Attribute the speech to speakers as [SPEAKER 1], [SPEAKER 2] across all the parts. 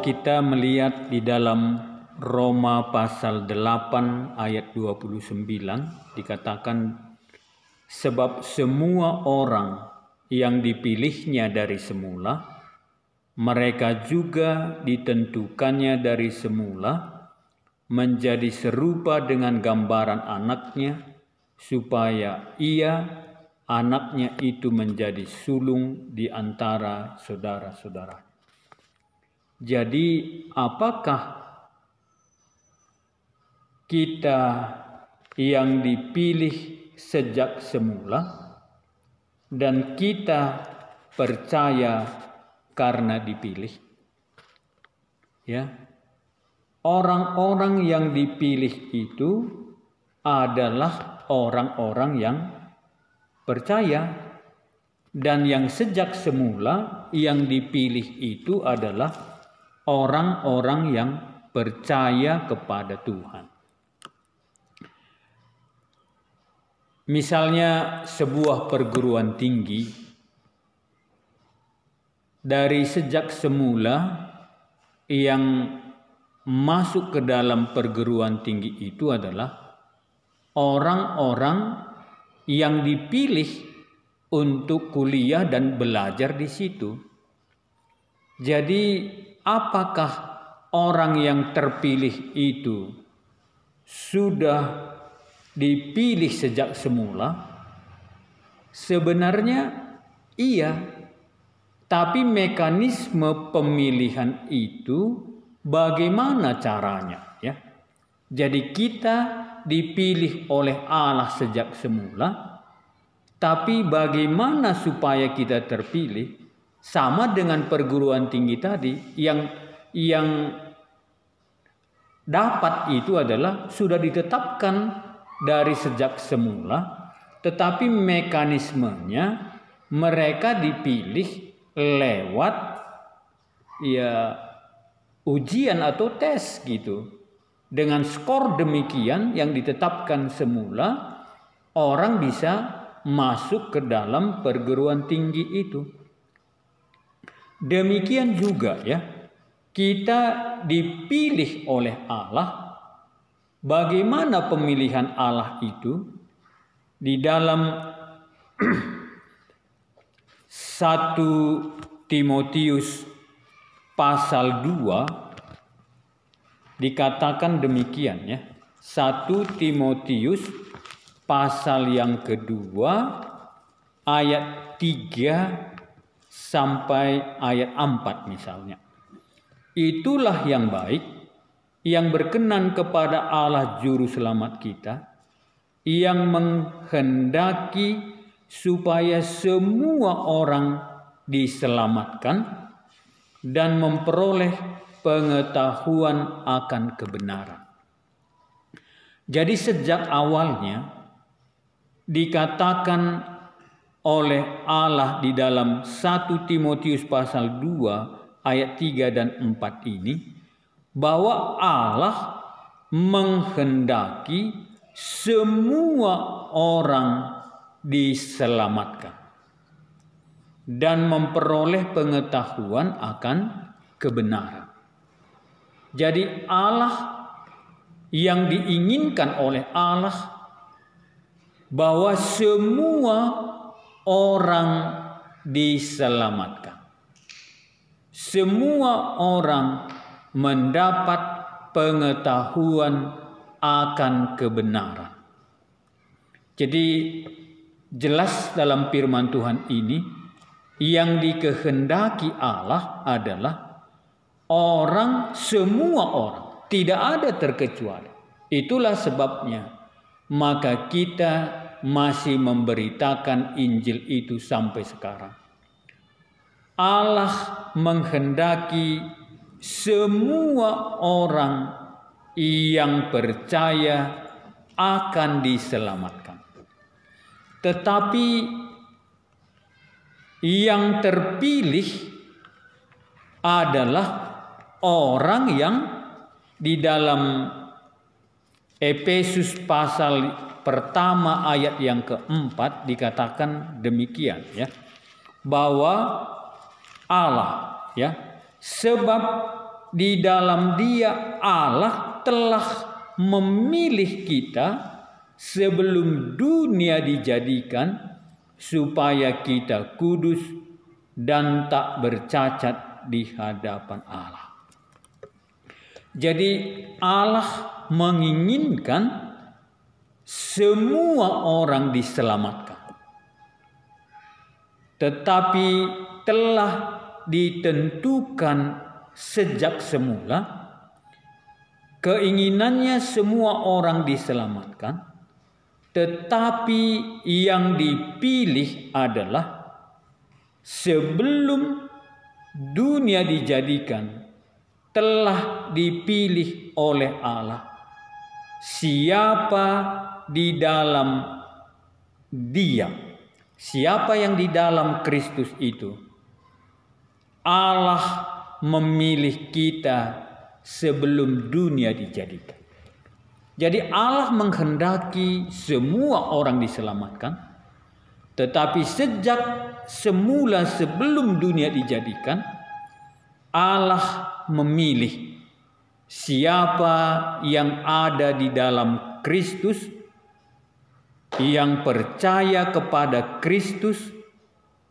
[SPEAKER 1] kita melihat di dalam Roma pasal 8 ayat 29 dikatakan, sebab semua orang yang dipilihnya dari semula, mereka juga ditentukannya dari semula menjadi serupa dengan gambaran anaknya, supaya ia, anaknya itu menjadi sulung di antara saudara-saudara. Jadi apakah kita yang dipilih sejak semula dan kita percaya karena dipilih? Ya. Orang-orang yang dipilih itu adalah orang-orang yang percaya, dan yang sejak semula yang dipilih itu adalah orang-orang yang percaya kepada Tuhan. Misalnya sebuah perguruan tinggi, dari sejak semula yang masuk ke dalam perguruan tinggi itu adalah orang-orang yang dipilih untuk kuliah dan belajar di situ. Jadi apakah orang yang terpilih itu sudah dipilih sejak semula? Sebenarnya iya, tapi mekanisme pemilihan itu bagaimana caranya, ya? Jadi kita dipilih oleh Allah sejak semula, tapi bagaimana supaya kita terpilih? Sama dengan perguruan tinggi tadi, yang dapat itu adalah sudah ditetapkan dari sejak semula, tetapi mekanismenya mereka dipilih lewat ujian atau tes gitu. Dengan skor demikian yang ditetapkan semula, orang bisa masuk ke dalam perguruan tinggi itu. Demikian juga ya, kita dipilih oleh Allah. Bagaimana pemilihan Allah itu? Di dalam 1 Timotius pasal 2 dikatakan demikian ya. 1 Timotius pasal yang kedua ayat 3 sampai ayat 4 misalnya. Itulah yang baik, yang berkenan kepada Allah Juru Selamat kita, yang menghendaki supaya semua orang diselamatkan dan memperoleh pengetahuan akan kebenaran. Jadi sejak awalnya dikatakan oleh Allah di dalam 1 Timotius pasal 2 ayat 3 dan 4 ini, bahwa Allah menghendaki semua orang diselamatkan dan memperoleh pengetahuan akan kebenaran. Jadi Allah, yang diinginkan oleh Allah bahwa semua orang diselamatkan. Semua orang mendapat pengetahuan akan kebenaran. Jadi jelas dalam firman Tuhan ini, yang dikehendaki Allah adalah semua orang, tidak ada terkecuali. Itulah sebabnya maka kita masih memberitakan Injil itu sampai sekarang. Allah menghendaki semua orang yang percaya akan diselamatkan. Tetapi yang terpilih adalah orang yang di dalam Efesus pasal pertama ayat yang keempat dikatakan demikian ya, bahwa Allah ya, sebab di dalam Dia Allah telah memilih kita sebelum dunia dijadikan, supaya kita kudus dan tak bercacat di hadapan Allah. Jadi Allah menginginkan semua orang diselamatkan, tetapi telah ditentukan sejak semula keinginannya semua orang diselamatkan, tetapi yang dipilih adalah sebelum dunia dijadikan telah dipilih oleh Allah siapa di dalam Dia, siapa yang di dalam Kristus itu. Allah memilih kita sebelum dunia dijadikan. Jadi Allah menghendaki semua orang diselamatkan, tetapi sejak semula sebelum dunia dijadikan, Allah memilih siapa yang ada di dalam Kristus, yang percaya kepada Kristus,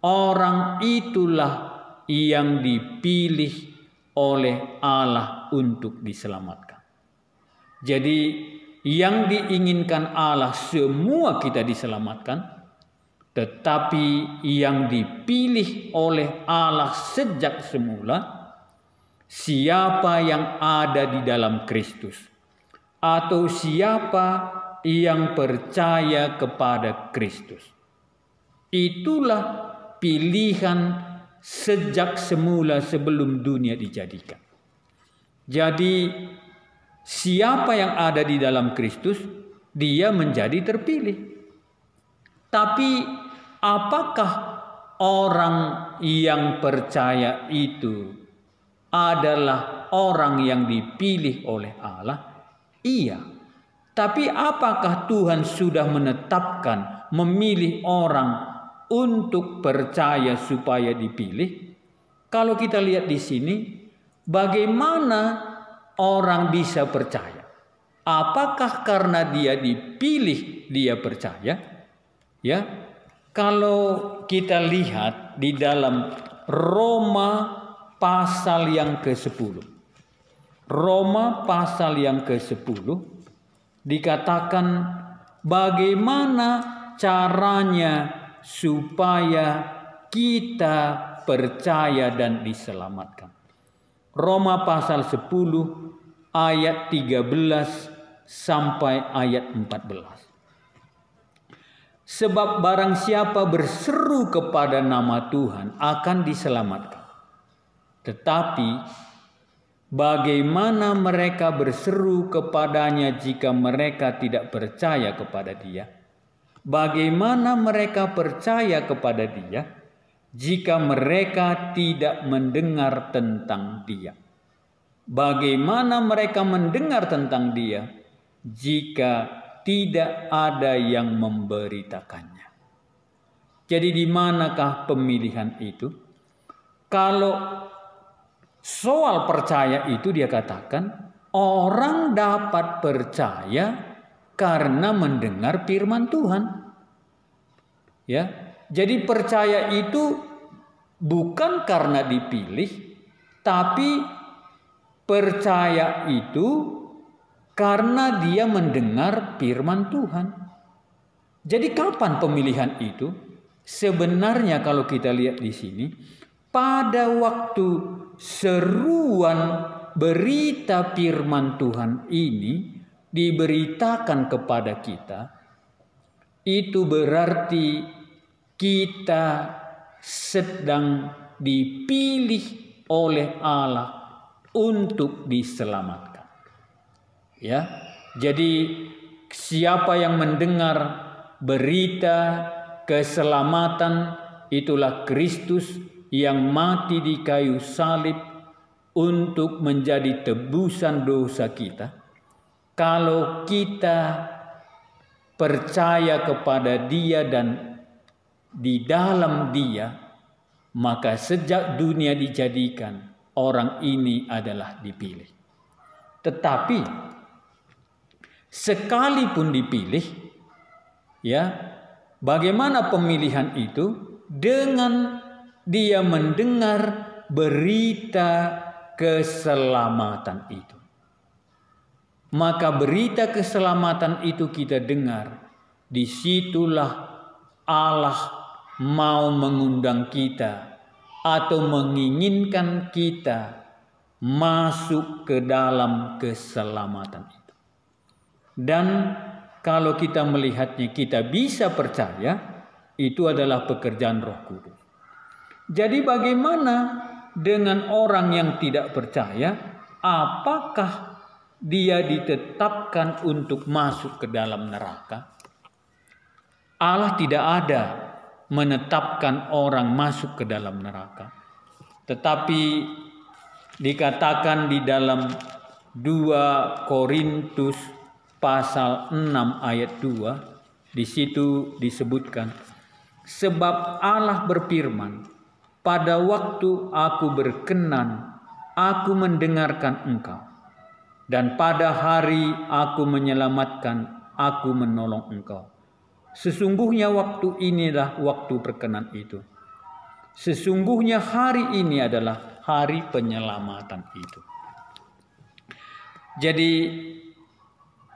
[SPEAKER 1] orang itulah yang dipilih oleh Allah untuk diselamatkan. Jadi yang diinginkan Allah semua kita diselamatkan, tetapi yang dipilih oleh Allah sejak semula siapa yang ada di dalam Kristus, atau siapa yang percaya kepada Kristus. Itulah pilihan sejak semula sebelum dunia dijadikan. Jadi siapa yang ada di dalam Kristus, dia menjadi terpilih. Tapi apakah orang yang percaya itu adalah orang yang dipilih oleh Allah? Iya. Tapi apakah Tuhan sudah menetapkan, memilih orang untuk percaya supaya dipilih? Kalau kita lihat di sini, bagaimana orang bisa percaya? Apakah karena dia dipilih dia percaya? Ya, kalau kita lihat di dalam Roma pasal yang ke-10. Roma pasal yang ke-10 dikatakan bagaimana caranya supaya kita percaya dan diselamatkan. Roma pasal 10 ayat 13 sampai ayat 14. Sebab barang siapa berseru kepada nama Tuhan akan diselamatkan. Tetapi bagaimana mereka berseru kepadanya jika mereka tidak percaya kepada Dia? Bagaimana mereka percaya kepada Dia jika mereka tidak mendengar tentang Dia? Bagaimana mereka mendengar tentang Dia jika tidak ada yang memberitakannya? Jadi di manakah pemilihan itu? Kalau soal percaya itu dia katakan orang dapat percaya karena mendengar firman Tuhan. Ya, jadi percaya itu bukan karena dipilih, tapi percaya itu karena dia mendengar firman Tuhan. Jadi kapan pemilihan itu? Sebenarnya kalau kita lihat di sini, pada waktu seruan berita firman Tuhan ini diberitakan kepada kita, itu berarti kita sedang dipilih oleh Allah untuk diselamatkan. Ya, jadi siapa yang mendengar berita keselamatan, itulah Kristus yang mati di kayu salib untuk menjadi tebusan dosa kita. Kalau kita percaya kepada Dia dan di dalam Dia, maka sejak dunia dijadikan orang ini adalah dipilih. Tetapi sekalipun dipilih, ya, bagaimana pemilihan itu? Dengan dia mendengar berita keselamatan itu. Maka berita keselamatan itu kita dengar, disitulah Allah mau mengundang kita atau menginginkan kita masuk ke dalam keselamatan itu. Dan kalau kita melihatnya, kita bisa percaya itu adalah pekerjaan Roh Kudus. Jadi bagaimana dengan orang yang tidak percaya? Apakah dia ditetapkan untuk masuk ke dalam neraka? Allah tidak ada menetapkan orang masuk ke dalam neraka. Tetapi dikatakan di dalam 2 Korintus pasal 6 ayat 2, di situ disebutkan, sebab Allah berfirman, pada waktu aku berkenan, aku mendengarkan engkau. Dan pada hari aku menyelamatkan, aku menolong engkau. Sesungguhnya waktu inilah waktu perkenan itu. Sesungguhnya hari ini adalah hari penyelamatan itu. Jadi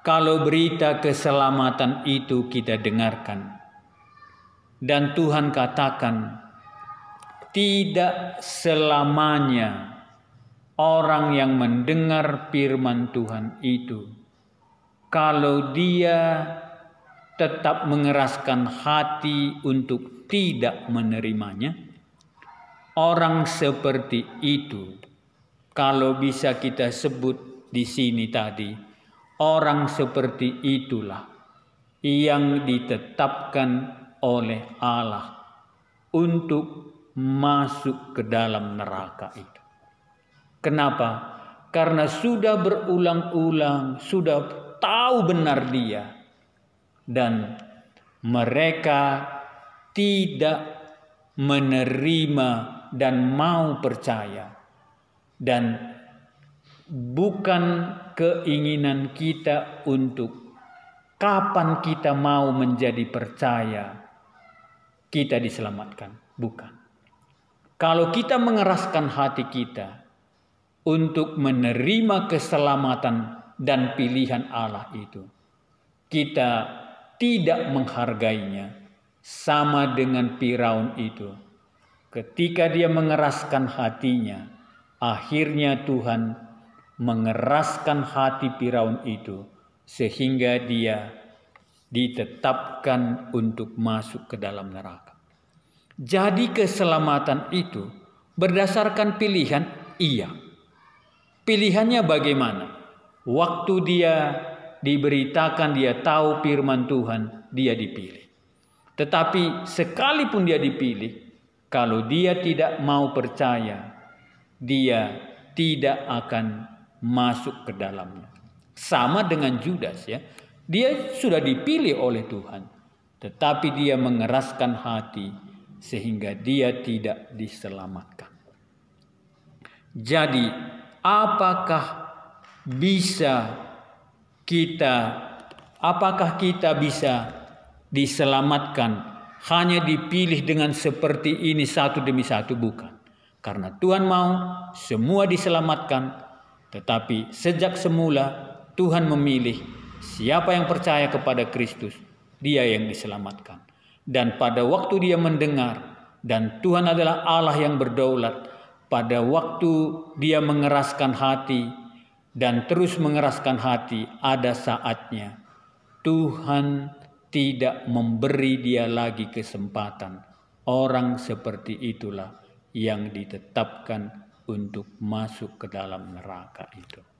[SPEAKER 1] kalau berita keselamatan itu kita dengarkan, dan Tuhan katakan, tidak selamanya orang yang mendengar firman Tuhan itu, kalau dia tetap mengeraskan hati untuk tidak menerimanya, orang seperti itu, kalau bisa kita sebut di sini tadi, orang seperti itulah yang ditetapkan oleh Allah untuk masuk ke dalam neraka itu. Kenapa? Karena sudah berulang-ulang, sudah tahu benar dia, dan mereka tidak menerima dan mau percaya. Dan bukan keinginan kita untuk kapan kita mau menjadi percaya kita diselamatkan, bukan. Kalau kita mengeraskan hati kita untuk menerima keselamatan dan pilihan Allah itu, kita tidak menghargainya, sama dengan Firaun itu. Ketika dia mengeraskan hatinya, akhirnya Tuhan mengeraskan hati Firaun itu sehingga dia ditetapkan untuk masuk ke dalam neraka. Jadi keselamatan itu berdasarkan pilihan, iya. Pilihannya bagaimana? Waktu dia diberitakan, dia tahu firman Tuhan, dia dipilih. Tetapi sekalipun dia dipilih, kalau dia tidak mau percaya, dia tidak akan masuk ke dalamnya. Sama dengan Judas, ya. Dia sudah dipilih oleh Tuhan, tetapi dia mengeraskan hati sehingga dia tidak diselamatkan. Jadi, apakah kita bisa diselamatkan hanya dipilih dengan seperti ini satu demi satu? Bukan. Karena Tuhan mau semua diselamatkan, tetapi sejak semula Tuhan memilih siapa yang percaya kepada Kristus, dia yang diselamatkan. Dan pada waktu dia mendengar, dan Tuhan adalah Allah yang berdaulat, pada waktu dia mengeraskan hati dan terus mengeraskan hati, ada saatnya Tuhan tidak memberi dia lagi kesempatan. Orang seperti itulah yang ditetapkan untuk masuk ke dalam neraka itu.